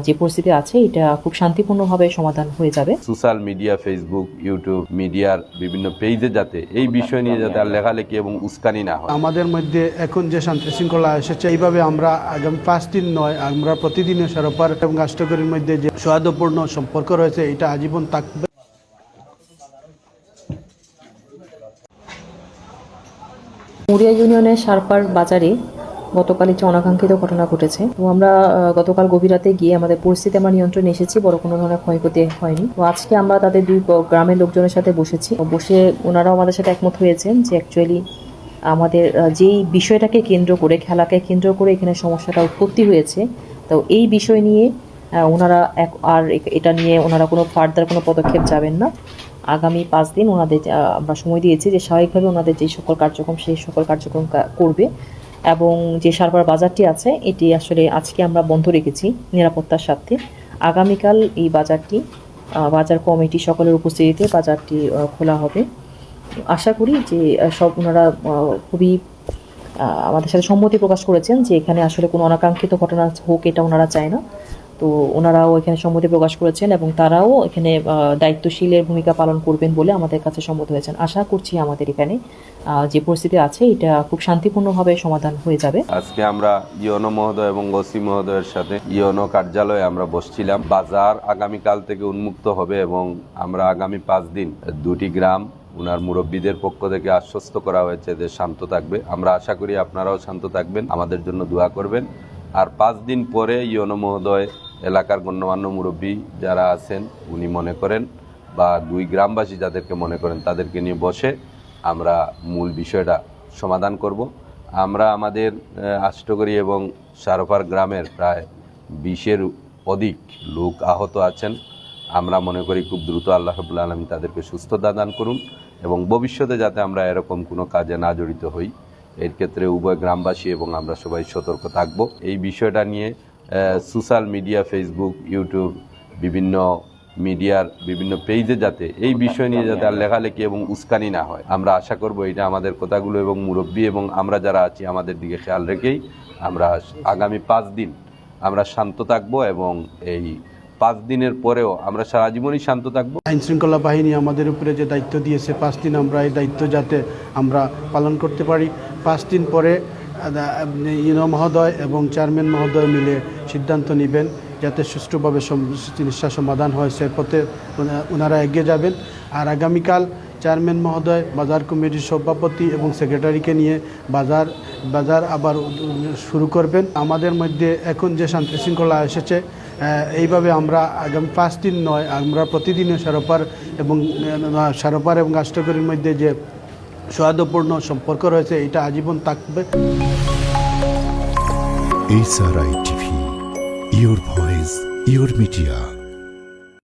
যে পরিস্থিতি আছে এটা খুব শান্তিপূর্ণভাবে সমাধান হয়ে যাবে। সোশ্যাল মিডিয়া, ফেসবুক, ইউটিউব মিডিয়ার বিভিন্ন পেজে যাতে এই বিষয় নিয়ে যাতে আর লেখালেখি এবং উস্কানি না হয়। আমাদের মধ্যে এখন যে শান্তি শৃঙ্খলা এসেছে, এইভাবে আমরা আগামী 5 দিন নয়, আমরা প্রতিদিনের সারোপার এবং রাষ্ট্রকরীর মধ্যে যে সৌহার্দ্যপূর্ণ সম্পর্ক রয়েছে এটা আজীবন থাকবে। মুড়িয়া ইউনিয়নের সারপার বাজারে গতকাল একটি অনাকাঙ্ক্ষিত ঘটনা ঘটেছে। তো আমরা গতকাল গভীর রাতে গিয়ে আমাদের পরিস্থিতি আমরা নিয়ন্ত্রণে এসেছি, বড় কোনো ধরনের ক্ষয়ক্ষতি হয়নি। তো আজকে আমরা তাদের দুই গ্রামের লোকজনের সাথে বসে ওনারাও আমাদের সাথে একমত হয়েছেন যে অ্যাকচুয়ালি আমাদের যেই বিষয়টাকে কেন্দ্র করে, খেলাকে কেন্দ্র করে এখানে সমস্যাটা উৎপত্তি হয়েছে, তো এই বিষয় নিয়ে ওনারা এটা নিয়ে ওনারা কোনো ফার্দার কোনো পদক্ষেপ যাবেন না। আগামী 5 দিন ওনাদের আমরা সময় দিয়েছি যে স্বাভাবিকভাবে ওনাদের যে সকল কার্যক্রম সেই সকল কার্যক্রম করবে। এবং যে সারবার বাজারটি আছে এটি আসলে আজকে আমরা বন্ধ রেখেছি নিরাপত্তার সাথে। আগামীকাল এই বাজারটি বাজার কমিটি সকলের উপস্থিতিতে বাজারটি খোলা হবে। আশা করি যে সব ওনারা খুবই আমাদের সাথে সম্মতি প্রকাশ করেছেন যে এখানে আসলে কোনো অনাকাঙ্ক্ষিত ঘটনা হোক এটা ওনারা চায় না। তো ওনারাও এখানে সম্মতি প্রকাশ করেছেন এবং তারাও এখানে দায়িত্বশীলের ভূমিকা পালন করবেন বলে আমাদের কাছে সম্মত হয়েছেন। আশা করছি আমাদের এখানে যে পরিস্থিতি আছে এটা খুব শান্তিপূর্ণভাবে সমাধান হয়ে যাবে। আজকে আমরা ইওনো মহোদয় এবং ওসি মহোদয়ের সাথে ইওনো কার্যালয়ে আমরা বসছিলাম। বাজার আগামীকাল থেকে উন্মুক্ত হবে এবং আমরা আগামী 5 দিন দুটি গ্রাম উনার মুরব্বীদের পক্ষ থেকে আশ্বস্ত করা হয়েছে যে শান্ত থাকবে। আমরা আশা করি আপনারাও শান্ত থাকবেন, আমাদের জন্য দোয়া করবেন। আর 5 দিন পরে ইওনো মহোদয় এলাকার গণ্যমান্য মুরব্বী যারা আছেন উনি মনে করেন বা দুই গ্রামবাসী যাদেরকে মনে করেন তাদেরকে নিয়ে বসে আমরা মূল বিষয়টা সমাধান করব। আমরা আমাদের আষ্টগড়ি এবং সারোপার গ্রামের প্রায় 20-এর অধিক লোক আহত আছেন। আমরা মনে করি খুব দ্রুত আল্লাহ রাব্বুল আলামিন তাদেরকে সুস্থতা দান করুন এবং ভবিষ্যতে যাতে আমরা এরকম কোনো কাজে না জড়িত হই, এর ক্ষেত্রে উভয় গ্রামবাসী এবং আমরা সবাই সতর্ক থাকব। এই বিষয়টা নিয়ে সোশ্যাল মিডিয়া, ফেসবুক, ইউটিউব বিভিন্ন মিডিয়ার বিভিন্ন পেজে যাতে এই বিষয় নিয়ে যাতে আর লেখালেখি এবং উস্কানি না হয়, আমরা আশা করব এটা আমাদের কথাগুলো এবং মুরব্বী এবং আমরা যারা আছি আমাদের দিকে খেয়াল রেখেই আমরা আগামী 5 দিন আমরা শান্ত থাকব এবং এই 5 দিনের পরেও আমরা সারা জীবনই শান্ত থাকব। আইন শৃঙ্খলা বাহিনী আমাদের উপরে যে দায়িত্ব দিয়েছে 5 দিন আমরা এই দায়িত্ব যাতে আমরা পালন করতে পারি। 5 দিন পরে ইউনো মহোদয় এবং চেয়ারম্যান মহোদয় মিলে সিদ্ধান্ত নেবেন যাতে সুষ্ঠুভাবে জিনিসটা সমাধান হয়, সে পথে ওনারা এগিয়ে যাবেন। আর আগামীকাল চেয়ারম্যান মহোদয় বাজার কমিটির সভাপতি এবং সেক্রেটারিকে নিয়ে বাজার আবার শুরু করবেন। আমাদের মধ্যে এখন যে শান্তি শৃঙ্খলা এসেছে, এইভাবে আমরা আগামী 5 দিন নয়, আমরা প্রতিদিনের সারোপার এবং রাষ্ট্রকরীর মধ্যে যে সৌহার্দ্যপূর্ণ সম্পর্ক রয়েছে এটা আজীবন থাকবে। SRI TV, your voice, your media.